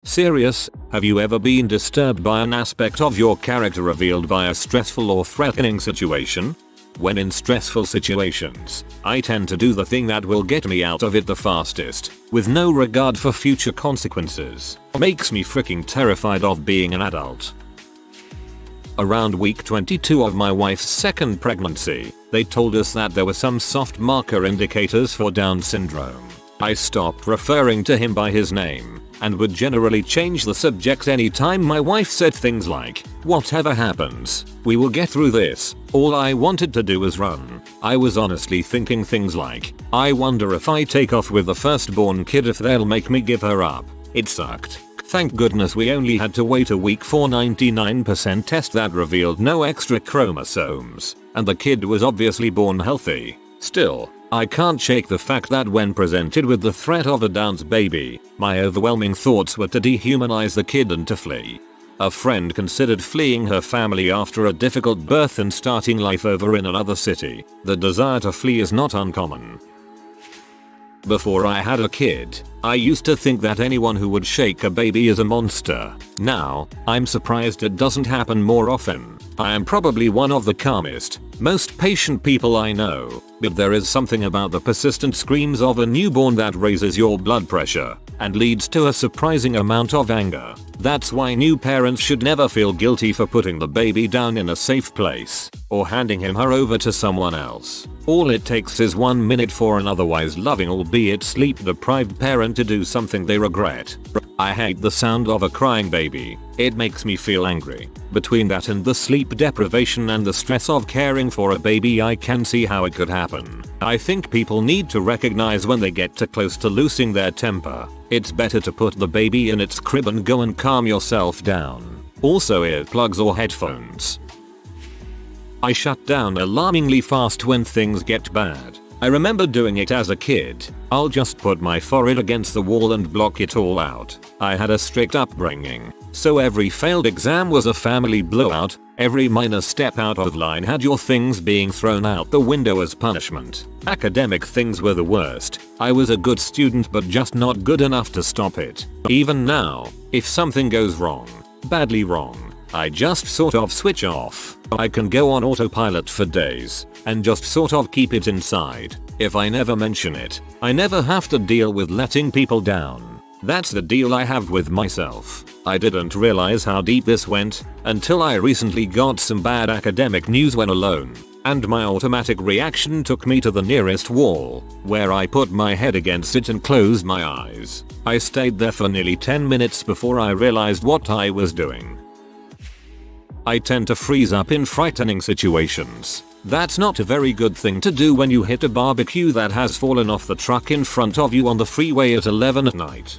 Serious, have you ever been disturbed by an aspect of your character revealed by a stressful or threatening situation? When in stressful situations, I tend to do the thing that will get me out of it the fastest, with no regard for future consequences. Makes me freaking terrified of being an adult. Around week 22 of my wife's second pregnancy, they told us that there were some soft marker indicators for Down syndrome. I stopped referring to him by his name, and would generally change the subject anytime my wife said things like, "Whatever happens, we will get through this." All I wanted to do was run. I was honestly thinking things like, I wonder if I take off with the firstborn kid if they'll make me give her up. It sucked. Thank goodness we only had to wait a week for 99% test that revealed no extra chromosomes, and the kid was obviously born healthy. Still, I can't shake the fact that when presented with the threat of a Down's baby, my overwhelming thoughts were to dehumanize the kid and to flee. A friend considered fleeing her family after a difficult birth and starting life over in another city. The desire to flee is not uncommon. Before I had a kid, I used to think that anyone who would shake a baby is a monster. Now, I'm surprised it doesn't happen more often. I am probably one of the calmest, most patient people I know, but there is something about the persistent screams of a newborn that raises your blood pressure and leads to a surprising amount of anger. That's why new parents should never feel guilty for putting the baby down in a safe place or handing him her over to someone else. All it takes is 1 minute for an otherwise loving albeit sleep deprived parent to do something they regret. I hate the sound of a crying baby. It makes me feel angry. Between that and the sleep deprivation and the stress of caring for a baby, I can see how it could happen. I think people need to recognize when they get too close to losing their temper. It's better to put the baby in its crib and go and calm yourself down. Also earplugs or headphones. I shut down alarmingly fast when things get bad. I remember doing it as a kid. I'll just put my forehead against the wall and block it all out. I had a strict upbringing, so every failed exam was a family blowout. Every minor step out of line had your things being thrown out the window as punishment. Academic things were the worst. I was a good student but just not good enough to stop it. Even now, if something goes wrong, badly wrong, I just sort of switch off. I can go on autopilot for days and just sort of keep it inside. If I never mention it, I never have to deal with letting people down. That's the deal I have with myself. I didn't realize how deep this went until I recently got some bad academic news when alone, and my automatic reaction took me to the nearest wall, where I put my head against it and closed my eyes. I stayed there for nearly 10 minutes before I realized what I was doing. I tend to freeze up in frightening situations. That's not a very good thing to do when you hit a barbecue that has fallen off the truck in front of you on the freeway at 11 at night.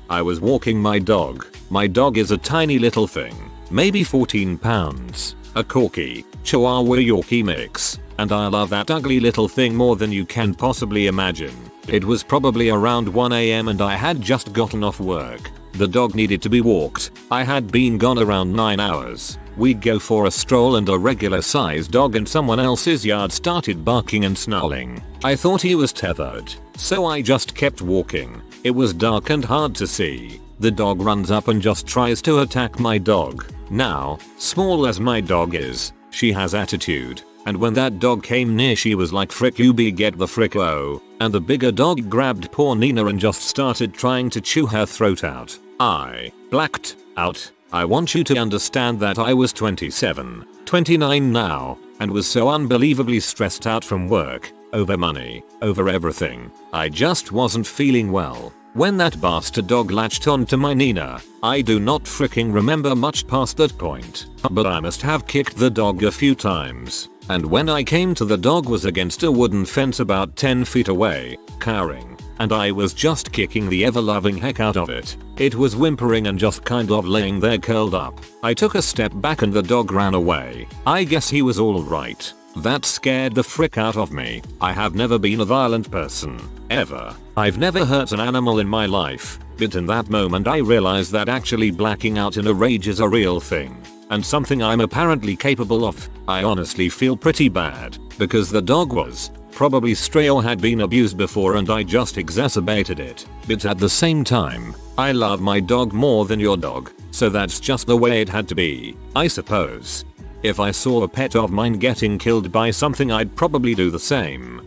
I was walking my dog. My dog is a tiny little thing, maybe 14 pounds, a Corgi, Chihuahua Yorkie mix, and I love that ugly little thing more than you can possibly imagine. It was probably around 1 AM and I had just gotten off work. The dog needed to be walked. I had been gone around 9 hours. We'd go for a stroll and a regular sized dog in someone else's yard started barking and snarling. I thought he was tethered, so I just kept walking. It was dark and hard to see. The dog runs up and just tries to attack my dog. Now, small as my dog is, she has attitude. And when that dog came near she was like, "Frick you be get the frick oh." And the bigger dog grabbed poor Nina and just started trying to chew her throat out. I blacked out. I want you to understand that I was 27, 29 now, and was so unbelievably stressed out from work, over money, over everything. I just wasn't feeling well. When that bastard dog latched onto my Nina, I do not freaking remember much past that point, but I must have kicked the dog a few times. And when I came to, the dog was against a wooden fence about 10 feet away, cowering, and I was just kicking the ever-loving heck out of it. It was whimpering and just kind of laying there curled up. I took a step back and the dog ran away. I guess he was alright. That scared the frick out of me. I have never been a violent person, ever. I've never hurt an animal in my life, but in that moment I realized that actually blacking out in a rage is a real thing, and something I'm apparently capable of. I honestly feel pretty bad, because the dog was probably stray or had been abused before and I just exacerbated it. But at the same time, I love my dog more than your dog, so that's just the way it had to be, I suppose. If I saw a pet of mine getting killed by something, I'd probably do the same.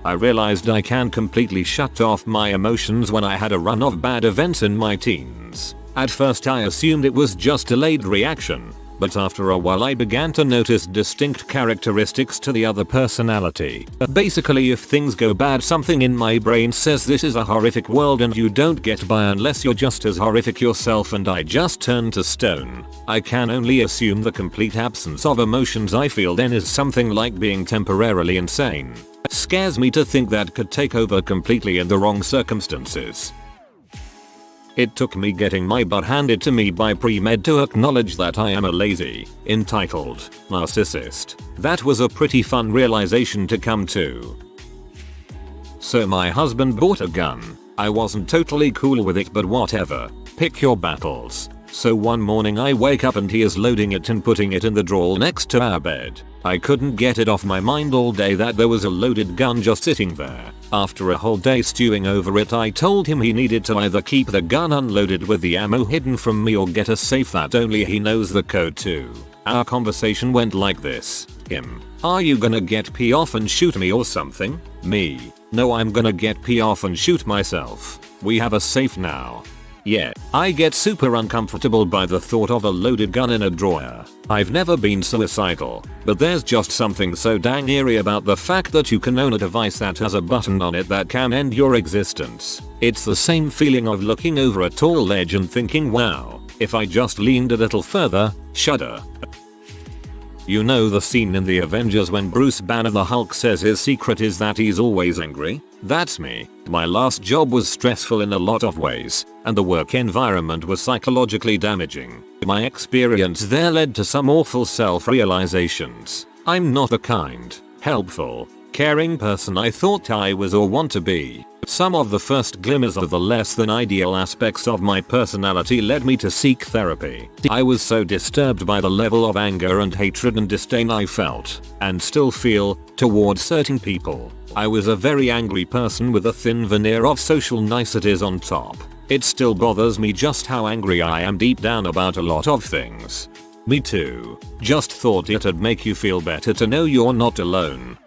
I realized I can completely shut off my emotions when I had a run of bad events in my teens. At first I assumed it was just delayed reaction, but after a while I began to notice distinct characteristics to the other personality. Basically, if things go bad, something in my brain says this is a horrific world and you don't get by unless you're just as horrific yourself, and I just turn to stone. I can only assume the complete absence of emotions I feel then is something like being temporarily insane. It scares me to think that could take over completely in the wrong circumstances. It took me getting my butt handed to me by pre-med to acknowledge that I am a lazy, entitled narcissist. That was a pretty fun realization to come to. So my husband bought a gun. I wasn't totally cool with it, but whatever. Pick your battles. So one morning I wake up and he is loading it and putting it in the drawer next to our bed. I couldn't get it off my mind all day that there was a loaded gun just sitting there. After a whole day stewing over it, I told him he needed to either keep the gun unloaded with the ammo hidden from me or get a safe that only he knows the code to. Our conversation went like this. Him: are you gonna get pee off and shoot me or something? Me: no, I'm gonna get pee off and shoot myself. We have a safe now. Yeah, I get super uncomfortable by the thought of a loaded gun in a drawer. I've never been suicidal, but there's just something so dang eerie about the fact that you can own a device that has a button on it that can end your existence. It's the same feeling of looking over a tall ledge and thinking, wow, if I just leaned a little further. Shudder. You know the scene in the Avengers when Bruce Banner the Hulk says his secret is that he's always angry? That's me. My last job was stressful in a lot of ways, and the work environment was psychologically damaging. My experience there led to some awful self-realizations. I'm not the kind, helpful, caring person I thought I was or want to be. Some of the first glimmers of the less than ideal aspects of my personality led me to seek therapy. I was so disturbed by the level of anger and hatred and disdain I felt, and still feel, towards certain people. I was a very angry person with a thin veneer of social niceties on top. It still bothers me just how angry I am deep down about a lot of things. Me too. Just thought it'd make you feel better to know you're not alone.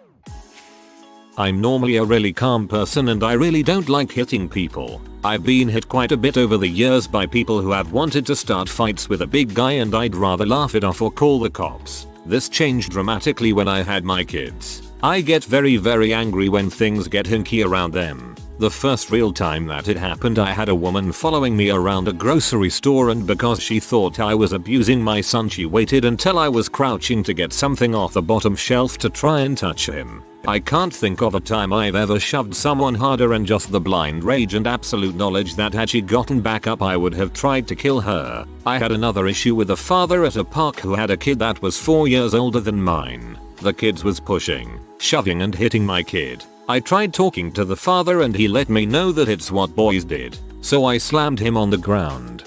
I'm normally a really calm person and I really don't like hitting people. I've been hit quite a bit over the years by people who have wanted to start fights with a big guy, and I'd rather laugh it off or call the cops. This changed dramatically when I had my kids. I get very angry when things get hinky around them. The first real time that it happened, I had a woman following me around a grocery store, and because she thought I was abusing my son, she waited until I was crouching to get something off the bottom shelf to try and touch him. I can't think of a time I've ever shoved someone harder, and just the blind rage and absolute knowledge that had she gotten back up I would have tried to kill her. I had another issue with a father at a park who had a kid that was 4 years older than mine. The kid was pushing, shoving and hitting my kid. I tried talking to the father and he let me know that it's what boys did, so I slammed him on the ground.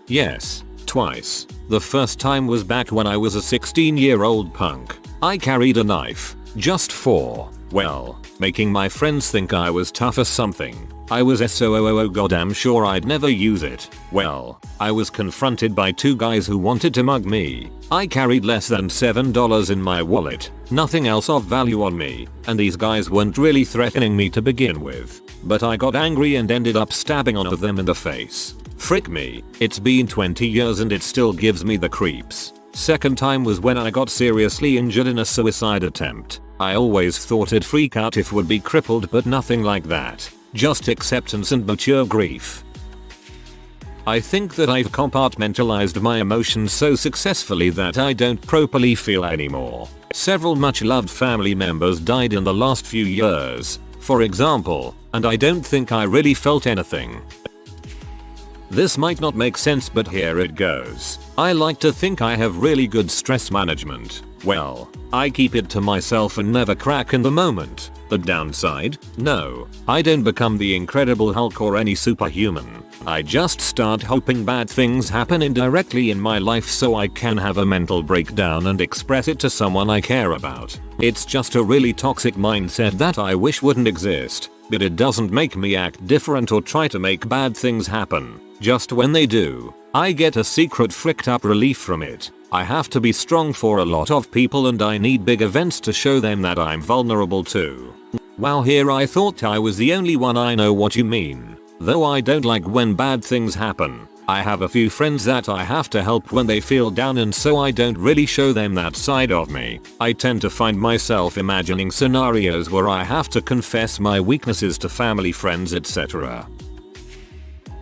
Yes, twice. The first time was back when I was a 16-year-old punk. I carried a knife, just for, well, making my friends think I was tough or something. I was so goddamn sure I'd never use it. Well, I was confronted by two guys who wanted to mug me. I carried less than $7 in my wallet, nothing else of value on me, and these guys weren't really threatening me to begin with. But I got angry and ended up stabbing one of them in the face. Frick me, it's been 20 years and it still gives me the creeps. Second time was when I got seriously injured in a suicide attempt. I always thought I'd freak out if would be crippled, but nothing like that. Just acceptance and mature grief. I think that I've compartmentalized my emotions so successfully that I don't properly feel anymore. Several much loved family members died in the last few years, for example, and I don't think I really felt anything. This might not make sense, but here it goes. I like to think I have really good stress management. Well, I keep it to myself and never crack in the moment. The downside? No, I don't become the Incredible Hulk or any superhuman. I just start hoping bad things happen indirectly in my life so I can have a mental breakdown and express it to someone I care about. It's just a really toxic mindset that I wish wouldn't exist, but it doesn't make me act different or try to make bad things happen. Just when they do, I get a secret fricked up relief from it. I have to be strong for a lot of people and I need big events to show them that I'm vulnerable too. Wow, here I thought I was the only one. I know what you mean. Though I don't like when bad things happen. I have a few friends that I have to help when they feel down, and so I don't really show them that side of me. I tend to find myself imagining scenarios where I have to confess my weaknesses to family, friends, etc.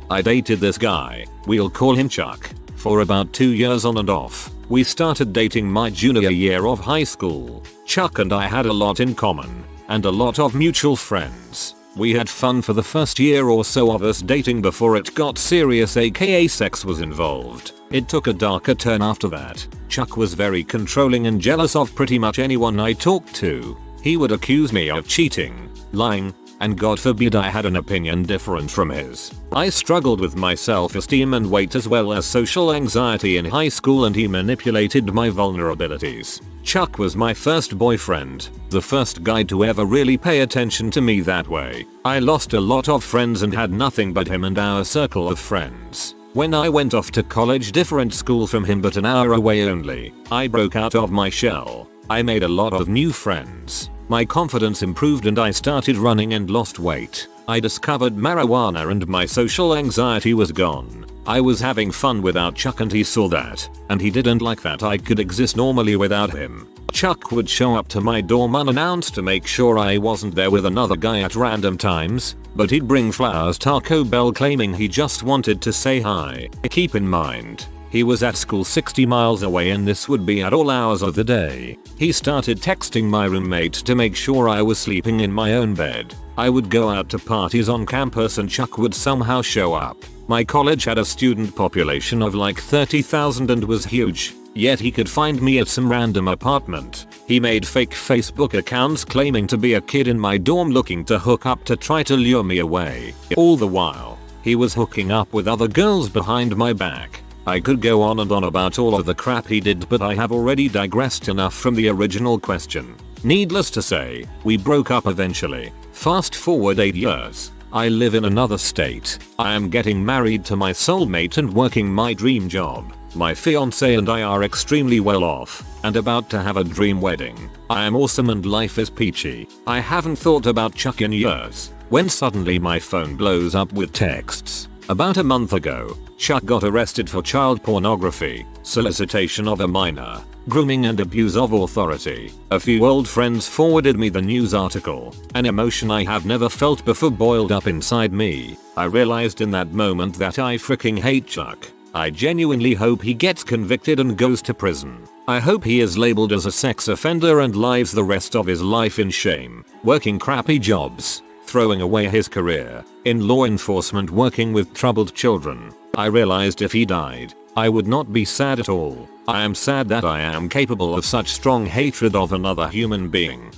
I dated this guy, we'll call him Chuck, for about 2 years on and off. We started dating my junior year of high school. Chuck and I had a lot in common, and a lot of mutual friends. We had fun for the first year or so of us dating before it got serious, aka sex was involved. It took a darker turn after that. Chuck was very controlling and jealous of pretty much anyone I talked to. He would accuse me of cheating, lying, and God forbid I had an opinion different from his. I struggled with my self-esteem and weight as well as social anxiety in high school, and he manipulated my vulnerabilities. Chuck was my first boyfriend, the first guy to ever really pay attention to me that way. I lost a lot of friends and had nothing but him and our circle of friends. When I went off to college, different school from him but an hour away only, I broke out of my shell. I made a lot of new friends. My confidence improved and I started running and lost weight. I discovered marijuana and my social anxiety was gone. I was having fun without Chuck and he saw that, and he didn't like that I could exist normally without him. Chuck would show up to my dorm unannounced to make sure I wasn't there with another guy at random times, but he'd bring flowers, Taco Bell, claiming he just wanted to say hi. Keep in mind, he was at school 60 miles away and this would be at all hours of the day. He started texting my roommate to make sure I was sleeping in my own bed. I would go out to parties on campus and Chuck would somehow show up. My college had a student population of like 30,000 and was huge, yet he could find me at some random apartment. He made fake Facebook accounts claiming to be a kid in my dorm looking to hook up to try to lure me away. All the while, he was hooking up with other girls behind my back. I could go on and on about all of the crap he did, but I have already digressed enough from the original question. Needless to say, we broke up eventually. Fast forward 8 years. I live in another state. I am getting married to my soulmate and working my dream job. My fiance and I are extremely well off and about to have a dream wedding. I am awesome and life is peachy. I haven't thought about Chuck in years when suddenly my phone blows up with texts. About a month ago, Chuck got arrested for child pornography, solicitation of a minor, grooming and abuse of authority. A few old friends forwarded me the news article. An emotion I have never felt before boiled up inside me. I realized in that moment that I freaking hate Chuck. I genuinely hope he gets convicted and goes to prison. I hope he is labeled as a sex offender and lives the rest of his life in shame, working crappy jobs, throwing away his career in law enforcement, working with troubled children. I realized if he died, I would not be sad at all. I am sad that I am capable of such strong hatred of another human being.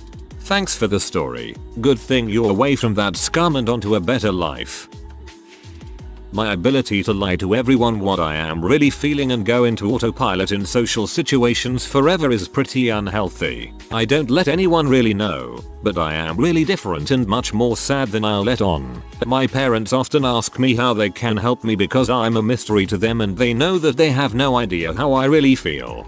Thanks for the story. Good thing you're away from that scum and onto a better life. My ability to lie to everyone what I am really feeling and go into autopilot in social situations forever is pretty unhealthy. I don't let anyone really know, but I am really different and much more sad than I'll let on. My parents often ask me how they can help me because I'm a mystery to them and they know that they have no idea how I really feel.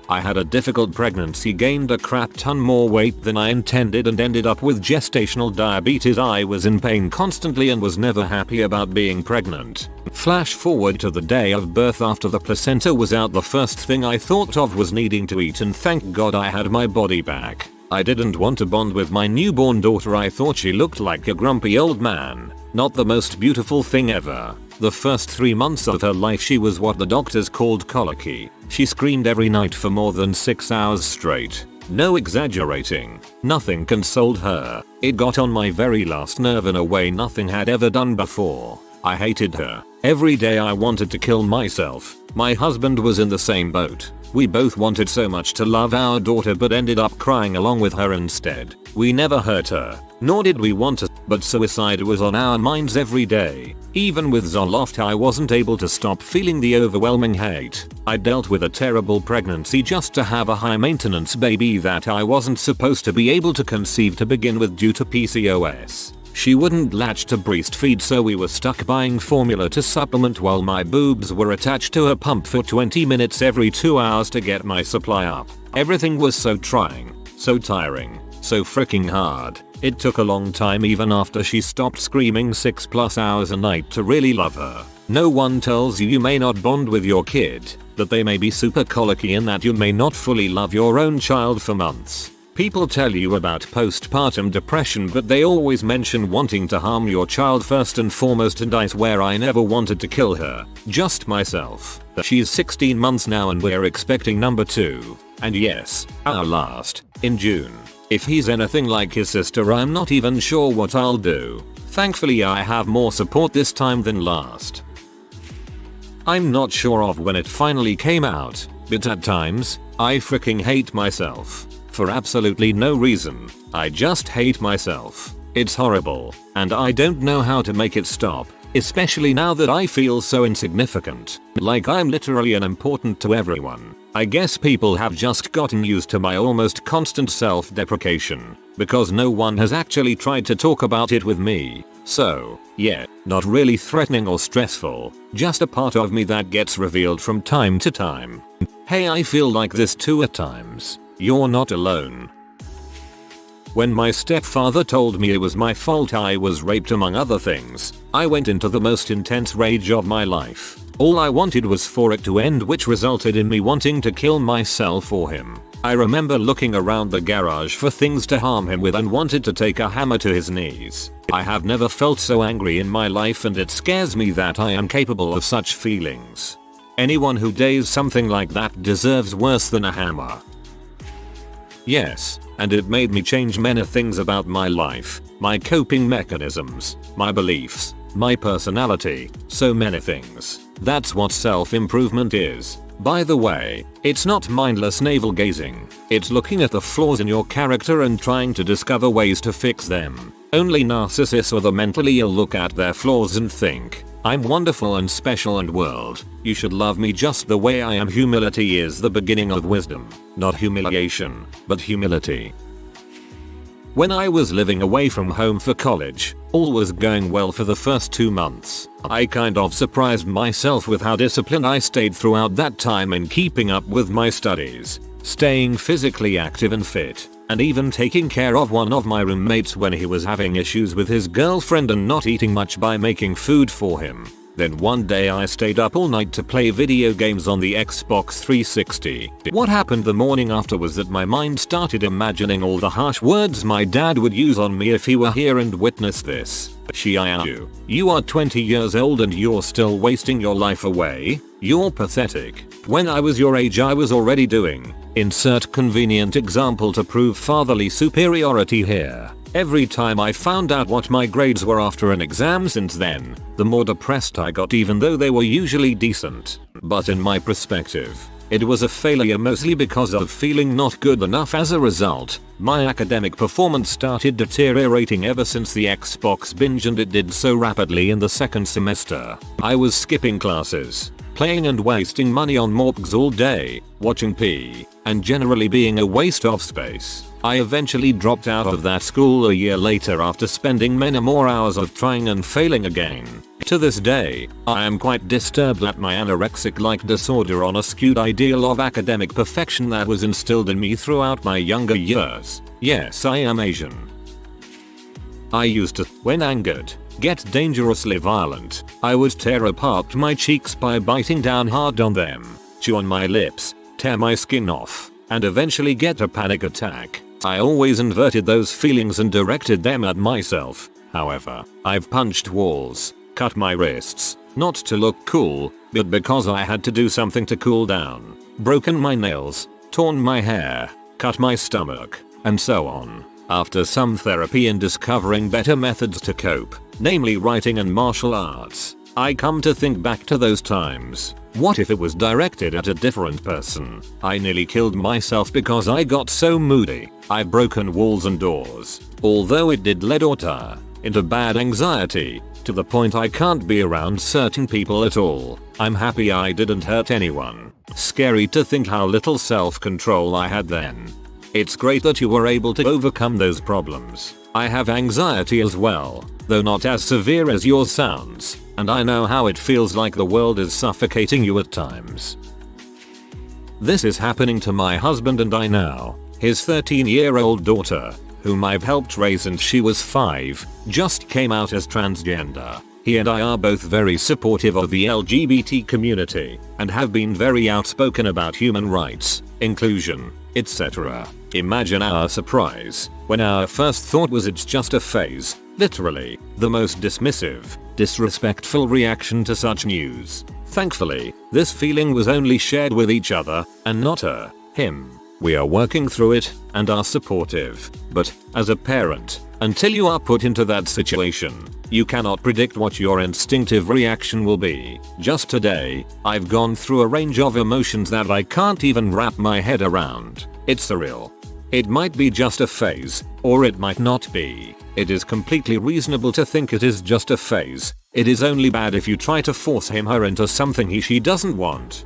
I had a difficult pregnancy, gained a crap ton more weight than I intended and ended up with gestational diabetes. I was in pain constantly and was never happy about being pregnant. Flash forward to the day of birth. After the placenta was out, the first thing I thought of was needing to eat, and thank God I had my body back. I didn't want to bond with my newborn daughter. I thought she looked like a grumpy old man. Not the most beautiful thing ever. The first 3 months of her life she was what the doctors called colicky. She screamed every night for more than 6 hours straight. No exaggerating. Nothing consoled her. It got on my very last nerve in a way nothing had ever done before. I hated her. Every day I wanted to kill myself. My husband was in the same boat. We both wanted so much to love our daughter but ended up crying along with her instead. We never hurt her, nor did we want to, but suicide was on our minds every day. Even with Zoloft I wasn't able to stop feeling the overwhelming hate. I dealt with a terrible pregnancy just to have a high maintenance baby that I wasn't supposed to be able to conceive to begin with due to PCOS. She wouldn't latch to breastfeed, so we were stuck buying formula to supplement while my boobs were attached to a pump for 20 minutes every 2 hours to get my supply up. Everything was so trying, so tiring, so freaking hard. It took a long time even after she stopped screaming 6+ hours a night to really love her. No one tells you may not bond with your kid, that they may be super colicky and that you may not fully love your own child for months. People tell you about postpartum depression, but they always mention wanting to harm your child first and foremost, and I swear I never wanted to kill her, just myself. She's 16 months now and we're expecting number 2. And yes, our last, in June. If he's anything like his sister, I'm not even sure what I'll do. Thankfully I have more support this time than last. I'm not sure of when it finally came out, but at times, I freaking hate myself. For absolutely no reason. I just hate myself. It's horrible, and I don't know how to make it stop, especially now that I feel so insignificant, like I'm literally unimportant to everyone. I guess people have just gotten used to my almost constant self-deprecation, because no one has actually tried to talk about it with me. So, yeah, not really threatening or stressful, just a part of me that gets revealed from time to time. Hey, I feel like this too at times. You're not alone. When my stepfather told me it was my fault I was raped among other things, I went into the most intense rage of my life. All I wanted was for it to end, which resulted in me wanting to kill myself or him. I remember looking around the garage for things to harm him with and wanted to take a hammer to his knees. I have never felt so angry in my life, and it scares me that I am capable of such feelings. Anyone who does something like that deserves worse than a hammer. Yes, and it made me change many things about my life, my coping mechanisms, my beliefs, my personality, so many things. That's what self-improvement is. By the way, it's not mindless navel-gazing. It's looking at the flaws in your character and trying to discover ways to fix them. Only narcissists or the mentally ill look at their flaws and think, I'm wonderful and special and world, you should love me just the way I am. Humility is the beginning of wisdom. Not humiliation, but humility. When I was living away from home for college, all was going well for the first 2 months. I kind of surprised myself with how disciplined I stayed throughout that time in keeping up with my studies, staying physically active and fit, and even taking care of one of my roommates when he was having issues with his girlfriend and not eating much by making food for him. Then one day I stayed up all night to play video games on the Xbox 360. What happened the morning after was that my mind started imagining all the harsh words my dad would use on me if he were here and witnessed this. You are 20 years old and you're still wasting your life away? You're pathetic. When I was your age I was already doing. Insert convenient example to prove fatherly superiority here. Every time I found out what my grades were after an exam since then, the more depressed I got, even though they were usually decent. But in my perspective, it was a failure mostly because of feeling not good enough. As a result, my academic performance started deteriorating ever since the Xbox binge, and it did so rapidly in the second semester. I was skipping classes, playing and wasting money on morgs all day, watching P, and generally being a waste of space. I eventually dropped out of that school a year later after spending many more hours of trying and failing again. To this day, I am quite disturbed at my anorexic-like disorder on a skewed ideal of academic perfection that was instilled in me throughout my younger years. Yes, I am Asian. I used to, when angered, get dangerously violent. I would tear apart my cheeks by biting down hard on them, chew on my lips, tear my skin off, and eventually get a panic attack. I always inverted those feelings and directed them at myself. However, I've punched walls, cut my wrists, not to look cool, but because I had to do something to cool down, broken my nails, torn my hair, cut my stomach, and so on. After some therapy and discovering better methods to cope, namely writing and martial arts. I come to think back to those times. What if it was directed at a different person? I nearly killed myself because I got so moody. I've broken walls and doors. Although it did lead or tire into bad anxiety, to the point I can't be around certain people at all. I'm happy I didn't hurt anyone. Scary to think how little self-control I had then. It's great that you were able to overcome those problems. I have anxiety as well, though not as severe as yours sounds, and I know how it feels like the world is suffocating you at times. This is happening to my husband and I now. His 13-year-old daughter, whom I've helped raise since she was 5, just came out as transgender. He and I are both very supportive of the LGBT community and have been very outspoken about human rights, inclusion, etc. Imagine our surprise when our first thought was it's just a phase. Literally, the most dismissive, disrespectful reaction to such news. Thankfully, this feeling was only shared with each other and not her, him. We are working through it and are supportive. But, as a parent, until you are put into that situation, you cannot predict what your instinctive reaction will be. Just today, I've gone through a range of emotions that I can't even wrap my head around. It's surreal. It might be just a phase, or it might not be. It is completely reasonable to think it is just a phase. It is only bad if you try to force him/her into something he/she doesn't want.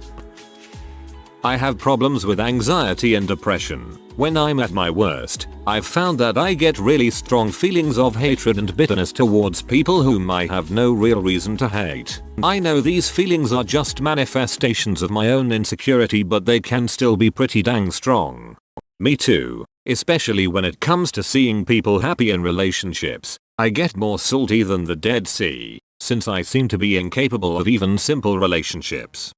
I have problems with anxiety and depression. When I'm at my worst, I've found that I get really strong feelings of hatred and bitterness towards people whom I have no real reason to hate. I know these feelings are just manifestations of my own insecurity, but they can still be pretty dang strong. Me too, especially when it comes to seeing people happy in relationships. I get more salty than the Dead Sea, since I seem to be incapable of even simple relationships.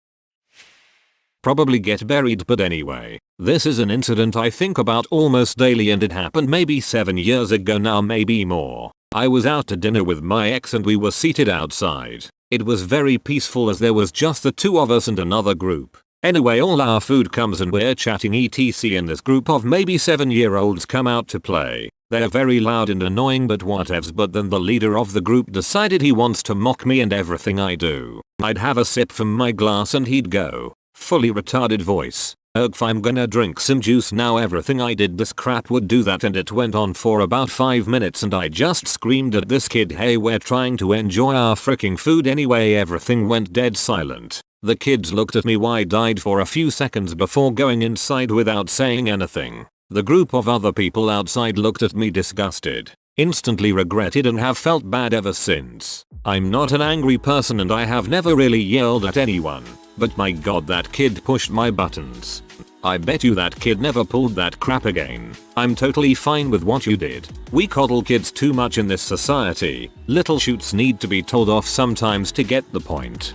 Probably get buried, but anyway, this is an incident I think about almost daily, and it happened maybe 7 years ago now, maybe more. I was out to dinner with my ex and we were seated outside. It was very peaceful as there was just the two of us and another group. Anyway, all our food comes and we're chatting etc, and this group of maybe 7-year-olds come out to play. They're very loud and annoying, but whatevs. But then the leader of the group decided he wants to mock me and everything I do. I'd have a sip from my glass and he'd go, fully retarded voice, "Ugh, I'm gonna drink some juice now. Everything I did this crap would do that." And it went on for about 5 minutes and I just screamed at this kid, "Hey, we're trying to enjoy our freaking food anyway." Everything went dead silent. The kids looked at me wide-eyed for a few seconds before going inside without saying anything. The group of other people outside looked at me disgusted, instantly regretted, and have felt bad ever since. I'm not an angry person and I have never really yelled at anyone, but my god, that kid pushed my buttons. I bet you that kid never pulled that crap again. I'm totally fine with what you did. We coddle kids too much in this society. Little shoots need to be told off sometimes to get the point.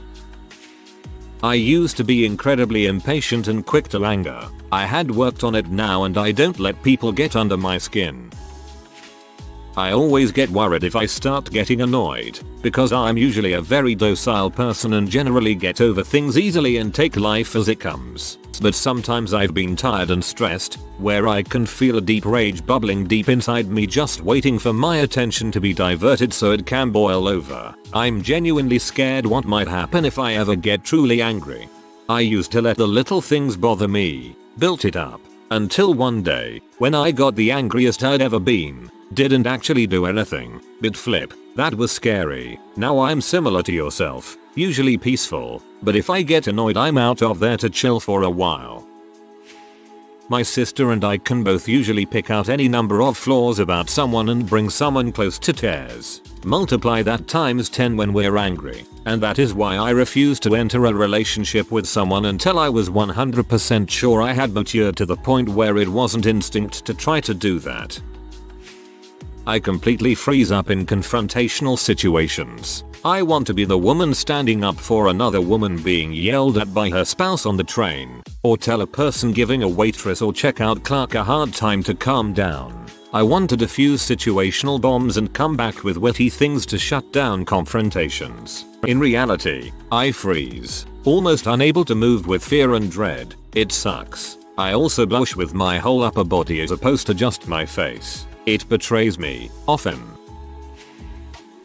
I used to be incredibly impatient and quick to anger. I had worked on it now and I don't let people get under my skin. I always get worried if I start getting annoyed, because I'm usually a very docile person and generally get over things easily and take life as it comes. But sometimes I've been tired and stressed, where I can feel a deep rage bubbling deep inside me just waiting for my attention to be diverted so it can boil over. I'm genuinely scared what might happen if I ever get truly angry. I used to let the little things bother me, built it up, until one day, when I got the angriest I'd ever been, didn't actually do anything, but flip. That was scary. Now I'm similar to yourself, usually peaceful, but if I get annoyed I'm out of there to chill for a while. My sister and I can both usually pick out any number of flaws about someone and bring someone close to tears. Multiply that times 10 when we're angry, and that is why I refused to enter a relationship with someone until I was 100% sure I had matured to the point where it wasn't instinct to try to do that. I completely freeze up in confrontational situations. I want to be the woman standing up for another woman being yelled at by her spouse on the train, or tell a person giving a waitress or checkout clerk a hard time to calm down. I want to defuse situational bombs and come back with witty things to shut down confrontations. In reality, I freeze, almost unable to move with fear and dread. It sucks. I also blush with my whole upper body as opposed to just my face. It betrays me, often.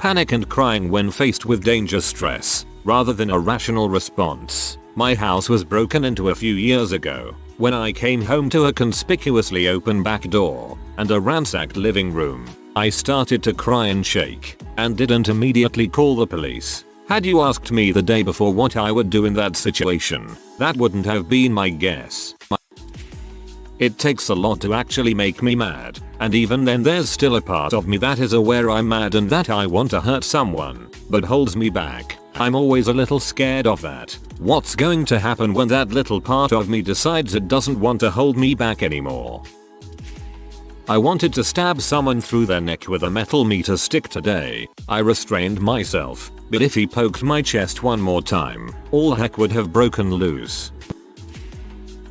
panic and crying when faced with danger stress, rather than a rational response. My house was broken into a few years ago. When I came home to a conspicuously open back door and a ransacked living room, I started to cry and shake, and didn't immediately call the police. Had you asked me the day before what I would do in that situation, that wouldn't have been my guess. It takes a lot to actually make me mad, and even then there's still a part of me that is aware I'm mad and that I want to hurt someone, but holds me back. I'm always a little scared of that. What's going to happen when that little part of me decides it doesn't want to hold me back anymore? I wanted to stab someone through their neck with a metal meter stick today. I restrained myself, but if he poked my chest one more time, all heck would have broken loose.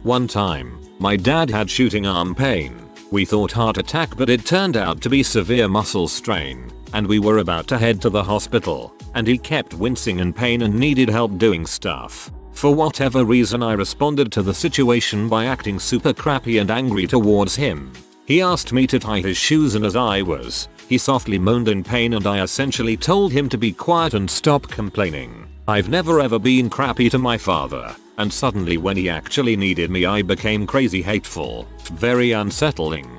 One time, my dad had shooting arm pain. We thought heart attack, but it turned out to be severe muscle strain, and we were about to head to the hospital, and he kept wincing in pain and needed help doing stuff. For whatever reason, I responded to the situation by acting super crappy and angry towards him. He asked me to tie his shoes, and as I was, he softly moaned in pain, and I essentially told him to be quiet and stop complaining. I've never ever been crappy to my father, and suddenly when he actually needed me I became crazy hateful. Very unsettling.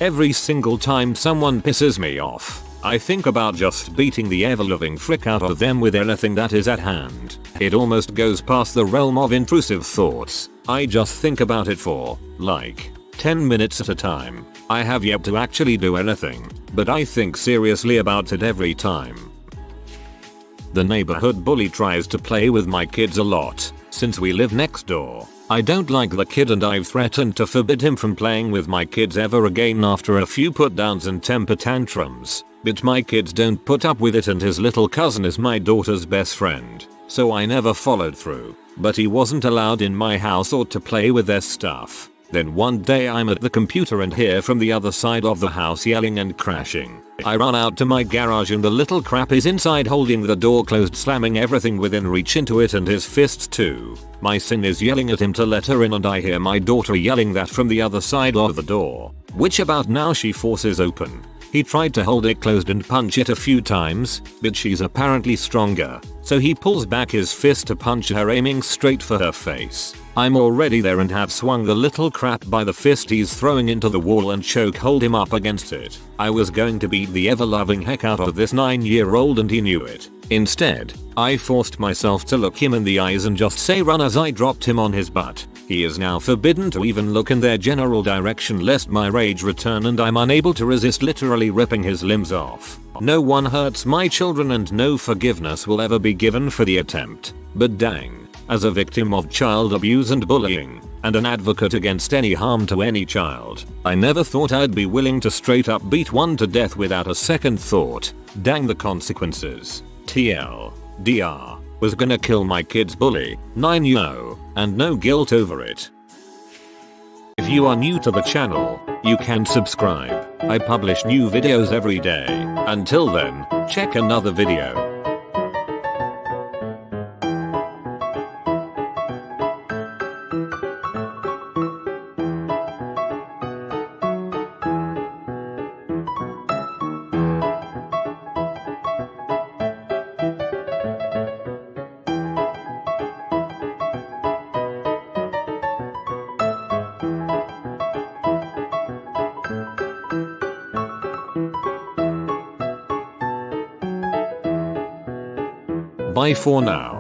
Every single time someone pisses me off, I think about just beating the ever-loving frick out of them with anything that is at hand. It almost goes past the realm of intrusive thoughts. I just think about it for, like, 10 minutes at a time. I have yet to actually do anything, but I think seriously about it every time. The neighborhood bully tries to play with my kids a lot, since we live next door. I don't like the kid and I've threatened to forbid him from playing with my kids ever again after a few put downs and temper tantrums, but my kids don't put up with it, and his little cousin is my daughter's best friend, so I never followed through. But he wasn't allowed in my house or to play with their stuff. Then one day I'm at the computer and hear from the other side of the house yelling and crashing. I run out to my garage and the little crap is inside holding the door closed, slamming everything within reach into it and his fists too. My son is yelling at him to let her in, and I hear my daughter yelling that from the other side of the door, which about now she forces open. He tried to hold it closed and punch it a few times, but she's apparently stronger, so he pulls back his fist to punch her, aiming straight for her face. I'm already there and have swung the little crap by the fist he's throwing into the wall and choke hold him up against it. I was going to beat the ever-loving heck out of this 9-year-old and he knew it. Instead, I forced myself to look him in the eyes and just say run as I dropped him on his butt. He is now forbidden to even look in their general direction lest my rage return, and I'm unable to resist literally ripping his limbs off. No one hurts my children and no forgiveness will ever be given for the attempt. But dang, as a victim of child abuse and bullying, and an advocate against any harm to any child, I never thought I'd be willing to straight up beat one to death without a second thought. Dang the consequences. TLDR. Was gonna kill my kid's bully, 9-year, and no guilt over it. If you are new to the channel, you can subscribe. I publish new videos every day. Until then, check another video. Bye for now.